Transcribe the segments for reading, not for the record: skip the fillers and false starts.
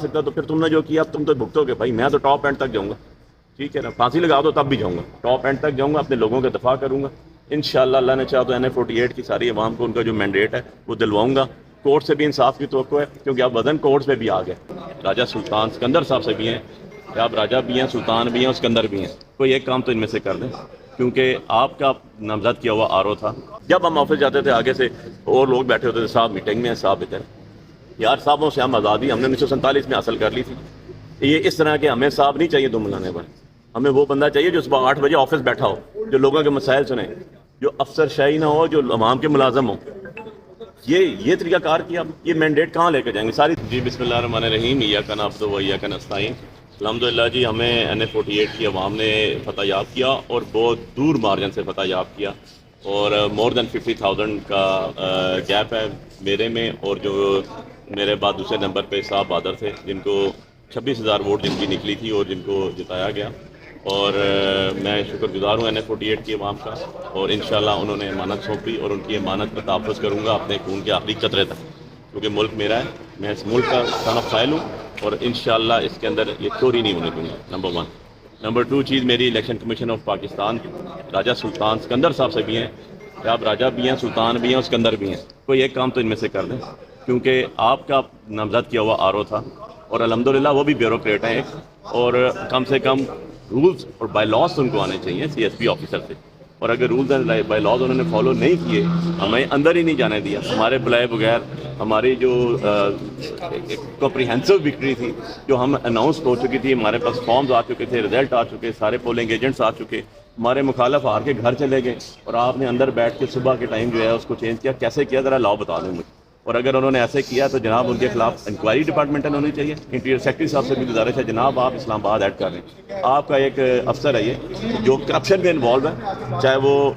سکتا تو پھر تم نے جو کیا اب تم تو بھگتو گے بھائی. میں تو ٹاپ اینڈ تک جاؤں گا, ٹھیک ہے نا, پھانسی لگا دو تب بھی جاؤں گا, ٹاپ اینڈ تک جاؤں گا, اپنے لوگوں کا دفاع کروں گا انشاءاللہ. اللہ نے چاہا تو NA-48 کی ساری عوام کو ان کا جو مینڈیٹ ہے وہ دلواؤں گا. کورٹ سے بھی انصاف کی توقع ہے کیونکہ اب وزن کورٹ پہ بھی آ گئے. راجہ سلطان سکندر صاحب سے بھی ہیں کہ آپ راجہ بھی ہیں, سلطان بھی ہیں اور سکندر بھی ہیں, کوئی ایک کام تو ان میں سے کر دیں کیونکہ آپ کا نامزد کیا ہوا RO تھا. جب ہم آفس جاتے تھے آگے سے اور لوگ بیٹھے ہوتے تھے, صاحب میٹنگ میں ہیں, صاحب ادھر. یار صاحبوں سے ہم آزادی ہم نے 1947 میں حاصل کر لی تھی. یہ اس طرح کے ہمیں صاحب نہیں چاہیے دو ملانے پر. ہمیں وہ بندہ چاہیے جو صبح 8 بجے آفس بیٹھا ہو, جو لوگوں کے مسائل سنے, جو افسر شاہی نہ ہو, جو عوام کے ملازم ہو. یہ طریقہ کار کیا, یہ مینڈیٹ کہاں لے کے جائیں گے ساری. جی بسم اللہ الرحمن الرحیم. ایاک نعبد و ایاک نستعین. الحمدللہ جی, ہمیں NA-48 کی عوام نے فتح یاب کیا اور بہت دور مارجن سے فتح یاب کیا, اور مور دین 50,000 کا گیپ ہے میرے میں اور جو میرے بعد دوسرے نمبر پہ صاحب بہادر تھے جن کو 26,000 ووٹ جن کی نکلی تھی اور جن کو جتایا گیا. اور میں شکر گزار ہوں NA-48 کی عوام کا, اور انشاءاللہ انہوں نے امانت سونپی اور ان کی امانت کا تحفظ کروں گا اپنے خون کے آخری قطرے تک, کیونکہ ملک میرا ہے, میں اس ملک کا سن آف فائل ہوں اور انشاءاللہ اس کے اندر یہ چوری نہیں ہونے دوں گا. نمبر 1. نمبر 2 چیز, میری الیکشن کمیشن آف پاکستان راجہ سلطان سکندر صاحب سے بھی ہیں کہ آپ راجہ بھی ہیں, سلطان بھی ہیں اور سکندر بھی ہیں, کوئی ایک کام تو ان میں سے کر دیں کیونکہ آپ کا نامزد کیا ہوا RO تھا اور الحمدللہ وہ بھی بیوروکریٹ ہیں ایک, اور کم سے کم رولز اور بائی لاز ان کو آنے چاہیے CSP آفیسر سے, اور اگر رولز اینڈ بائی لاز انہوں نے فالو نہیں کیے ہمیں اندر ہی نہیں جانے دیا. ہمارے بلائے بغیر ہماری جو کمپریہنسو وکٹری تھی جو ہم اناؤنس ہو چکی تھی, ہمارے پاس فارمز آ چکے تھے, رزلٹ آ چکے, سارے پولنگ ایجنٹس آ چکے, ہمارے مخالف ہار کے گھر چلے گئے, اور آپ نے اندر بیٹھ کے صبح کے ٹائم جو ہے اس کو چینج کیا. کیسے کیا ذرا لاؤ بتا دیں مجھے, اور اگر انہوں نے ایسے کیا تو جناب ان کے خلاف انکوائری ڈپارٹمنٹل ہونی چاہیے. انٹیریئر سیکرٹری صاحب سے بھی گزارش ہے, جناب آپ اسلام آباد ایڈ کر رہے ہیں, آپ کا ایک افسر ہے یہ جو کرپشن میں انوالو ہے, چاہے وہ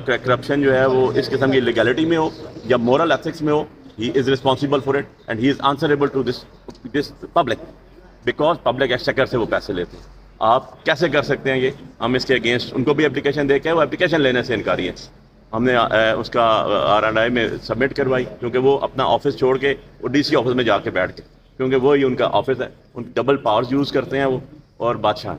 کرپشن جو ہے وہ اس قسم کی لیگیلٹی میں ہو یا مورل ایتھکس میں ہو, he is responsible for it and he is answerable to this public because public exchequer سے وہ پیسے لیتے ہیں. آپ کیسے کر سکتے ہیں یہ؟ ہم اس کے اگینسٹ ان کو بھی اپلیکیشن دے کے, وہ اپلیکیشن لینے سے انکاری ہے. ہم نے اس کا RNI میں سبمٹ کروائی کیونکہ وہ اپنا آفس چھوڑ کے وہ DC آفس میں جا کے بیٹھ کے, کیونکہ وہی ان کا آفس ہے, ان ڈبل پاورز یوز کرتے ہیں وہ اور بادشاہ.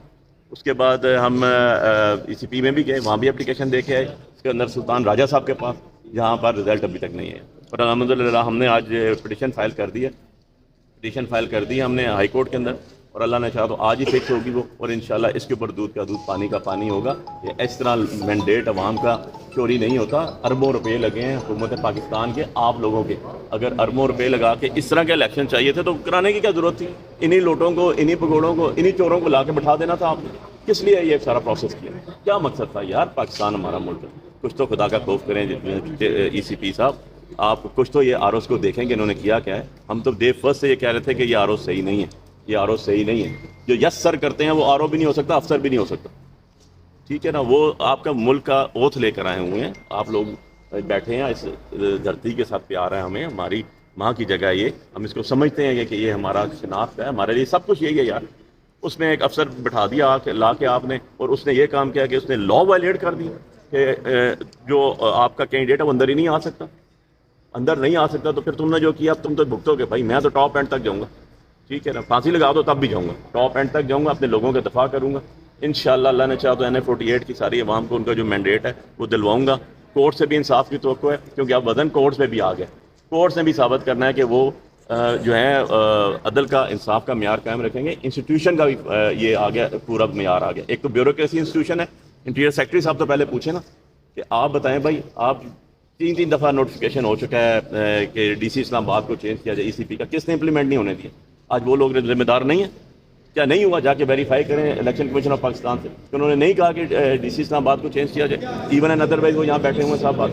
اس کے بعد ہم ECP میں بھی گئے, وہاں بھی اپلیکیشن دے کے آئے, اس کے اندر سلطان راجہ صاحب کے پاس, جہاں پر رزلٹ ابھی تک نہیں ہے. اور الحمدللہ ہم نے آج پٹیشن فائل کر دی ہے, ہم نے ہائی کورٹ کے اندر, اور اللہ نے چاہا تو آج ہی فکس ہوگی وہ, اور انشاءاللہ اس کے اوپر دودھ کا دودھ پانی کا پانی ہوگا. یہ اس طرح مینڈیٹ عوام کا چوری نہیں ہوتا. اربوں روپے لگے ہیں حکومت پاکستان کے, آپ لوگوں کے. اگر اربوں روپے لگا کے اس طرح کے الیکشن چاہیے تھے تو کرانے کی کیا ضرورت تھی؟ انہی لوٹوں کو, انہی پگوڑوں کو, انہی چوروں کو لا کے بٹھا دینا تھا آپ نے. کس لیے یہ سارا پروسیس کیا؟ کیا مقصد تھا یار؟ پاکستان ہمارا ملک ہے, کچھ تو خدا کا خوف کریں. ECP صاحب آپ کچھ تو یہ ROs کو دیکھیں کہ انہوں نے کیا کیا ہے. ہم تو ڈے فرسٹ سے یہ کہہ رہے تھے کہ یہ RO صحیح نہیں ہے, یہ RO صحیح نہیں ہے. جو یس سر کرتے ہیں وہ RO بھی نہیں ہو سکتا, افسر بھی نہیں ہو سکتا, ٹھیک ہے نا. وہ آپ کا ملک کا اوتھ لے کر آئے ہوئے ہیں, آپ لوگ بیٹھے ہیں, اس دھرتی کے ساتھ پیار ہے ہمیں, ہماری ماں کی جگہ یہ, ہم اس کو سمجھتے ہیں کہ یہ ہمارا شناخت ہے, ہمارے لیے سب کچھ یہی ہے یار. اس میں ایک افسر بٹھا دیا لا کے آپ نے, اور اس نے یہ کام کیا کہ اس نے لا وائلیٹ کر دیا کہ جو آپ کا کینڈیڈیٹ ہے وہ اندر ہی نہیں آ سکتا. اندر نہیں آ سکتا تو پھر تم نے جو کیا اب تم تو بھگتو گے بھائی. میں تو ٹاپ اینڈ تک جاؤں گا, ٹھیک ہے نا, پھانسی لگا دو تب بھی جاؤں گا, ٹاپ اینڈ تک جاؤں گا, اپنے لوگوں کا دفاع کروں گا انشاءاللہ. اللہ نے چاہا تو NA-48 کی ساری عوام کو ان کا جو مینڈیٹ ہے وہ دلواؤں گا. کورٹ سے بھی انصاف کی توقع ہے کیونکہ اب وزن کورٹس پہ بھی آ گیا. کورٹس نے بھی ثابت کرنا ہے کہ وہ جو ہے عدل کا, انصاف کا معیار قائم رکھیں گے. انسٹیٹیوشن کا بھی یہ آ گیا, پورا معیار آ گیا. ایک تو بیوروکریسی انسٹیٹیوشن ہے. انٹیریئر سیکرٹری صاحب تو پہلے پوچھیں نا کہ آپ بتائیں بھائی, آپ 3 دفعہ نوٹیفیکیشن ہو چکا ہے کہ DC اسلام آباد کو چینج کیا جائے ECP کا, کس نے امپلیمنٹ نہیں ہونے دیا؟ آج وہ لوگ ذمہ دار نہیں ہیں کیا؟ نہیں ہوا, جا کے ویریفائی کریں الیکشن کمیشن آف پاکستان سے کہ انہوں نے نہیں کہا کہ DC اسلام آباد کو چینج کیا جائے. ایون اینڈ ادروائز وہ یہاں بیٹھے ہوئے صاحب بات.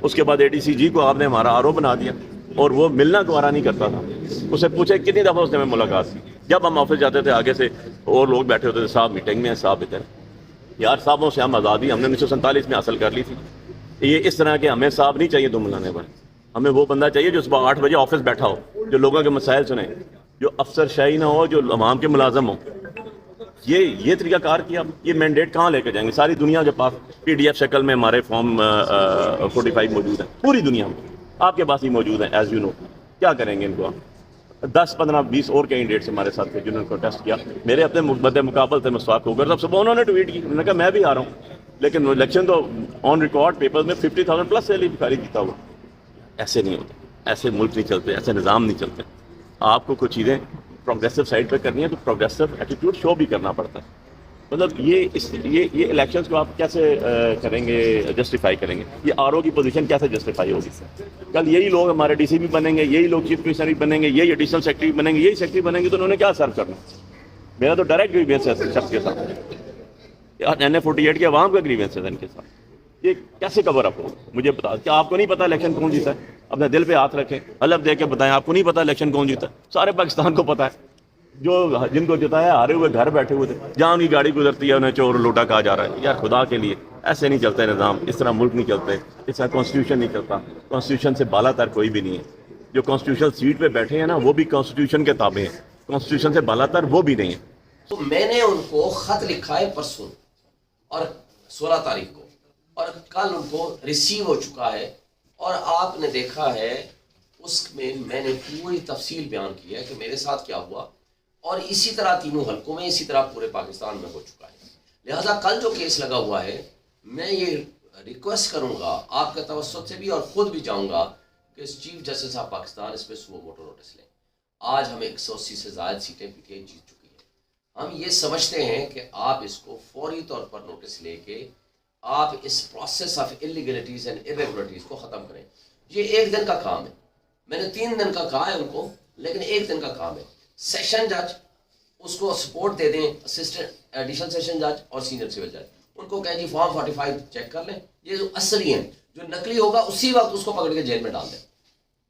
اس کے بعد ADCG کو آپ نے ہمارا RO بنا دیا, اور وہ ملنا گوارا نہیں کرتا تھا. اسے پوچھے کتنی دفعہ اس نے ہمیں ملاقات کی. جب ہم آفس جاتے تھے آگے سے اور لوگ بیٹھے ہوتے تھے, صاحب میٹنگ میں ہیں, صاحب ادھر. یار صاحبوں سے ہم آزادی ہم نے 1947 میں حاصل کر لی تھی. یہ اس طرح کے ہمیں صاحب نہیں چاہیے دو ملانے پر. ہمیں وہ بندہ چاہیے جو صبح 8 بجے آفس بیٹھا ہو, جو لوگوں کے مسائل سنے, جو افسر شاہی نہ ہو, جو عوام کے ملازم ہو. یہ طریقہ کار کیا, یہ مینڈیٹ کہاں لے کے جائیں گے؟ ساری دنیا کے پاس PDF شکل میں ہمارے فارم 45 موجود ہیں, پوری دنیا میں آپ کے پاس ہی موجود ہیں, ایز یو نو. کیا کریں گے ان کو؟ 10 15 20 اور کینڈیڈیٹس ہمارے ساتھ تھے جنہوں نے پروٹیسٹ کیا. میرے اپنے مد مقابل تھے مسواک ہو کر. تب صبح انہوں نے ٹویٹ کی, انہوں نے کہا میں بھی آ رہا ہوں, لیکن الیکشن تو آن ریکارڈ پیپر میں 50,000 پلس سیلی بخاری جیتا ہوا. ایسے نہیں ہوتا, ایسے ملک نہیں چلتے, ایسے نظام نہیں چلتے. آپ کو کچھ چیزیں پروگریسو سائڈ پہ کرنی ہے تو پروگریسو ایٹیٹیوڈ شو بھی کرنا پڑتا ہے. مطلب یہ الیکشنز کو آپ کیسے کریں گے, جسٹیفائی کریں گے؟ یہ آر او کی پوزیشن کیسے جسٹیفائی ہوگی؟ کل یہی لوگ ہمارے ڈی سی بھی بنیں گے, یہی لوگ چیف منسٹر بھی بنیں گے, یہی ایڈیشنل سیکرٹری بنیں گے, یہی سیکرٹری بنیں گے, تو انہوں نے کیا سرو کرنا؟ میرا تو ڈائریکٹ گریوینس ہے شخص کے ساتھ, NA-48 کے عوام کا گریوینس ہے ان کے ساتھ. یہ کیسے کور اپ ہوگا؟ مجھے بتا. کیا آپ کو نہیں پتا الیکشن کون جیتا ہے؟ اپنے دل پہ ہاتھ رکھیں, حلف دے کے بتائیں. آپ کو نہیں پتا الیکشن کون جیتا ہے؟ سارے پاکستان کو پتا ہے. جو جن کو جتایا ہارے ہوئے گھر بیٹھے ہوئے تھے, جہاں ان کی گاڑی گزرتی ہے انہیں چور لوٹا کہا جا رہا ہے. یار خدا کے لیے ایسے نہیں چلتے نظام, اس طرح ملک نہیں چلتے, اس طرح کانسٹیٹیوشن نہیں چلتا. کانسٹیٹیوشن سے بالا تر کوئی بھی نہیں ہے. جو کانسٹیٹیوشن سیٹ پہ بیٹھے ہیں نا, وہ بھی کانسٹیٹیوشن کے تابع ہیں, کانسٹیٹیوشن سے بالا تر وہ بھی نہیں ہیں. تو میں نے ان کو خط لکھا ہے پرسوں اور 16 تاریخ کو, اور کل ان کو ریسیو ہو چکا ہے, اور آپ نے دیکھا ہے اس میں میں نے پوری تفصیل بیان کی ہے کہ میرے ساتھ کیا ہوا, اور اسی طرح تینوں حلقوں میں, اسی طرح پورے پاکستان میں ہو چکا ہے. لہذا کل جو کیس لگا ہوا ہے, میں یہ ریکویسٹ کروں گا آپ کے توسط سے بھی, اور خود بھی چاہوں گا کہ چیف جسٹس آف پاکستان اس پہ سو ووٹر نوٹس لیں. آج ہم 180 سے زائد سیٹیں PTI جیت چکی ہیں. ہم یہ سمجھتے ہیں کہ آپ اس کو فوری طور پر نوٹس لے کے آپ اس پروسیس آف انلیگلٹیز اینڈ irregularities کو ختم کریں. یہ ایک دن کا کام ہے. میں نے 3 دن کا کہا ہے ان کو, لیکن 1 دن کا کام ہے. سیشن جج اس کو سپورٹ دے دیں, اسسٹنٹ ایڈیشنل سیشن جج اور سینئر سول جج, ان کو کہیں جی فارم 45 چیک کر لیں. یہ جو اصلی ہیں, جو نقلی ہوگا اسی وقت اس کو پکڑ کے جیل میں ڈال دیں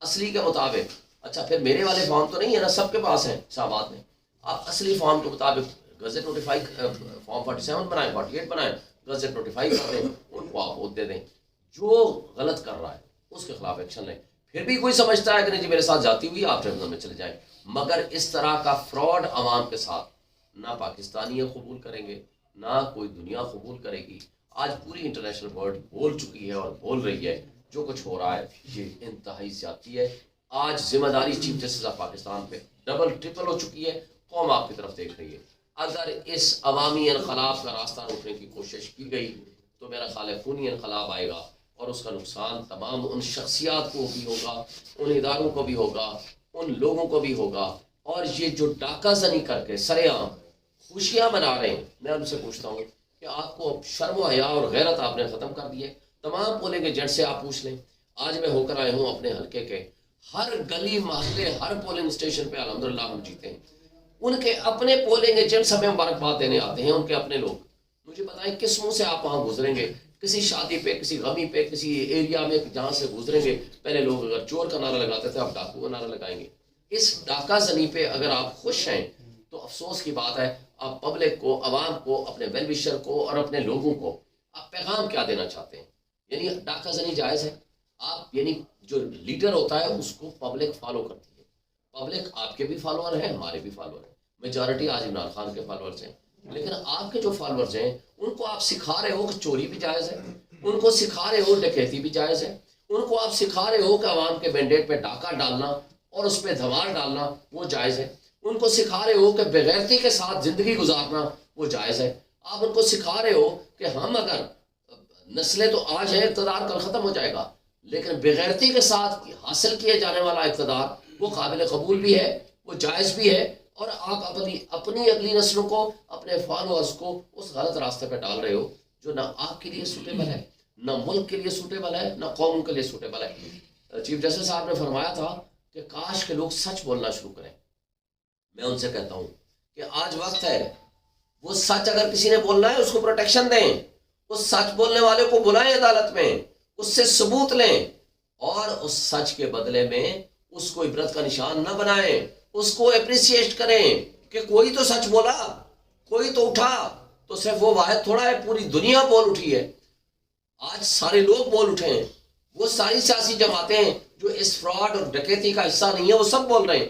اصلی کے مطابق. اچھا پھر میرے والے فارم تو نہیں ہے نا, سب کے پاس ہیں حسابات میں. آپ اصلی فارم کے مطابق گزٹ نوٹیفائی فارم 47 بنائیں, 48 بنائیں, گزٹ نوٹیفائی کر دیں, ان کو آپ ووٹ دے دیں. جو غلط کر رہا ہے اس کے خلاف ایکشن لیں. پھر بھی کوئی سمجھتا ہے کہ نہیں جی میرے ساتھ جاتی ہوئی, آپ ٹریبونل میں چلے جائیں. مگر اس طرح کا فراڈ عوام کے ساتھ نہ پاکستانی قبول کریں گے, نہ کوئی دنیا قبول کرے گی. آج پوری انٹرنیشنل ورلڈ بول چکی ہے اور بول رہی ہے جو کچھ ہو رہا ہے یہ انتہائی زیادتی ہے. آج ذمہ داری چیف جسٹس آف پاکستان پہ ڈبل ٹرپل ہو چکی ہے. قوم آپ کی طرف دیکھ رہی ہے. اگر اس عوامی انقلاب کا راستہ روکنے کی کوشش کی گئی تو میرا خیال ہے خونی انقلاب آئے گا, اور اس کا نقصان تمام ان شخصیات کو بھی ہوگا, ان اداروں کو بھی ہوگا, ان لوگوں کو بھی ہوگا. اور یہ جو ڈاکہ زنی کر کے سرے عام خوشیاں منا رہے ہیں, میں ان سے پوچھتا ہوں کہ آپ کو شرم و حیا اور غیرت آپ نے ختم کر دی ہے. تمام پولنگ ایجنٹ سے آپ پوچھ لیں. آج میں ہو کر آئے ہوں اپنے حلقے کے, ہر گلی محلے ہر پولنگ اسٹیشن پہ الحمدللہ ہم جیتے ہیں. ان کے اپنے پولنگ ایجنٹس ہمیں مبارکباد دینے آتے ہیں, ان کے اپنے لوگ. مجھے بتائیں کس منہ سے آپ وہاں گزریں گے, کسی شادی پہ, کسی غمی پہ, کسی ایریا میں جہاں سے گزریں گے, پہلے لوگ اگر چور کا نعرہ لگاتے تھے اب ڈاکو کا نعرہ لگائیں گے. اس ڈاکہ زنی پہ اگر آپ خوش ہیں تو افسوس کی بات ہے, آپ پبلک کو, عوام کو, اپنے ویل وشر کو اور اپنے لوگوں کو آپ پیغام کیا دینا چاہتے ہیں؟ یعنی ڈاکہ زنی جائز ہے. آپ یعنی جو لیڈر ہوتا ہے اس کو پبلک فالو کرتی ہے. پبلک آپ کے بھی فالوور ہیں, ہمارے بھی فالوور ہیں. میجارٹی آج عمران خان کے فالوورز ہیں, لیکن آپ کے جو فالوورز ہیں ان کو آپ سکھا رہے ہو کہ چوری بھی جائز ہے, ان کو سکھا رہے ہو ڈکیتی بھی جائز ہے, ان کو آپ سکھا رہے ہو کہ عوام کے مینڈیٹ پہ ڈاکہ ڈالنا اور اس پہ دھمار ڈالنا وہ جائز ہے, ان کو سکھا رہے ہو کہ بغیرتی کے ساتھ زندگی گزارنا وہ جائز ہے. آپ ان کو سکھا رہے ہو کہ ہم اگر نسلیں تو آج ہیں, اقتدار کل ختم ہو جائے گا, لیکن بغیرتی کے ساتھ حاصل کیے جانے والا اقتدار وہ قابل قبول بھی ہے, وہ جائز بھی ہے. اور آپ اپنی اگلی نسلوں کو, اپنے فالوورز کو اس غلط راستے پہ ڈال رہے ہو جو نہ آپ کے لیے سوٹیبل ہے, نہ ملک کے لیے سوٹیبل ہے, نہ قوم کے لیے سوٹیبل ہے. چیف جسٹس صاحب نے فرمایا تھا کہ کاش کے لوگ سچ بولنا شروع کریں. میں ان سے کہتا ہوں کہ آج وقت ہے, وہ سچ اگر کسی نے بولنا ہے اس کو پروٹیکشن دیں, اس سچ بولنے والے کو بلائیں عدالت میں, اس سے ثبوت لیں, اور اس سچ کے بدلے میں اس کو عبرت کا نشان نہ بنائیں, اس کو اپریسیٹ کریں کہ کوئی تو سچ بولا, کوئی تو اٹھا. تو صرف وہ واحد تھوڑا ہے, پوری دنیا بول اٹھی ہے. آج سارے لوگ بول اٹھے ہیں, وہ ساری سیاسی جماعتیں جو اس فراڈ اور ڈکیتی کا حصہ نہیں ہے وہ سب بول رہے ہیں.